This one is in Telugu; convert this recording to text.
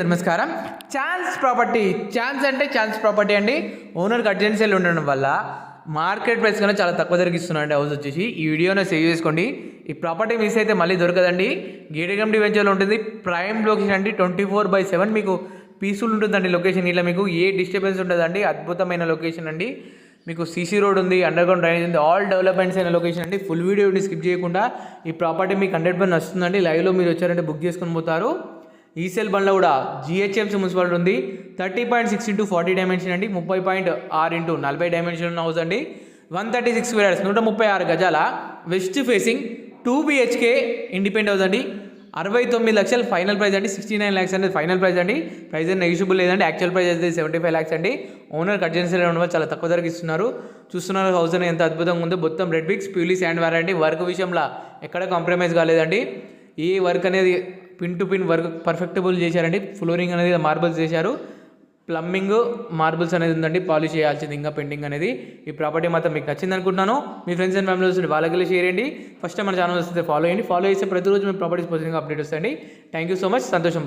నమస్కారం. ఛాన్స్ అంటే ఛాన్స్ ప్రాపర్టీ అండి. ఓనర్కి అర్జెన్సీలు ఉండడం వల్ల మార్కెట్ ప్రైస్ కన్నా చాలా తక్కువ ధరకు ఇస్తున్నారండి. హౌస్ వచ్చేసి ఈ వీడియోని సేవ్ చేసుకోండి. ఈ ప్రాపర్టీ మిస్ అయితే మళ్ళీ దొరకదండి. గేటెడ్ వెంచర్లో ఉంటుంది. ప్రైమ్ లొకేషన్ అండి. 24/7 మీకు పీస్ఫుల్ ఉంటుందండి లొకేషన్. ఇలా మీకు ఏ డిస్టర్బెన్స్ ఉండదండి. అద్భుతమైన లొకేషన్ అండి. మీకు సీసీ రోడ్ ఉంది, అండర్ గ్రౌండ్ డ్రైనేజ్ ఉంది, ఆల్ డెవలప్మెంట్స్ అయిన లొకేషన్ అండి. ఫుల్ వీడియోని స్కిప్ చేయకుండా ఈ ప్రాపర్టీ మీకు 100% వస్తుందండి. లైవ్లో మీరు వచ్చారంటే బుక్ చేసుకొని పోతారు. ఈసెల్ బండ్లో కూడా జిహెచ్ఎంసీ మున్సిపాలిటీ ఉంది. 30.6 x 40 డైమెన్షన్ అండి. 30.6 x 40 డైమెన్షన్ ఉన్న హౌస్ అండి. 136 స్క్వేర్ 136 గజాల west facing 2 BHK independent house అండి. 69 లక్షలు ఫైనల్ ప్రైస్ అండి. 69 lakhs అనేది ఫైనల్ ప్రైస్ అండి. ప్రైస్ నెగిషియబుల్ లేదండి. యాక్చువల్ ప్రైస్ అయితే 75 lakhs అండి. ఓనర్ అర్జెన్సీలో ఉండడం వల్ల చాలా తక్కువ ధరకు ఇస్తున్నారు. చూస్తున్నారు హౌస్ అనేది ఎంత అద్భుతంగా ఉందో. మొత్తం రెడ్ బ్రిక్స్, ప్యూలీ శాండ్ వారంటీ. వర్క్ విషయంలో ఎక్కడ కాంప్రమైజ్ కాలేదండి. ఈ వర్క్ అనేది పిన్ టు పిన్ వర్క్ పర్ఫెక్టబుల్ చేశారండి. ఫ్లోరింగ్ అనేది మార్బుల్స్ చేశారు. ప్లంబింగ్ మార్బుల్స్ అనేది ఉందండి. పాలిష్ చేయాల్సింది ఇంకా పెండింగ్ అనేది. ఈ ప్రాపర్టీ మాత్రం మీకు నచ్చింది అనుకుంటున్నాను. మీ ఫ్రెండ్స్ అండ్ ఫ్యామిలీ వస్తుంది వాళ్ళకి షేర్ చేయండి. ఫస్ట్ టైం మన ఛానల్ వస్తే ఫాలో చేయండి. ఫాలో చేస్తే ప్రతిరోజు మీ ప్రాపర్టీస్ పాజిటివ్గా అప్డేట్ వస్తాయండి. Thank you so much. సంతోషం.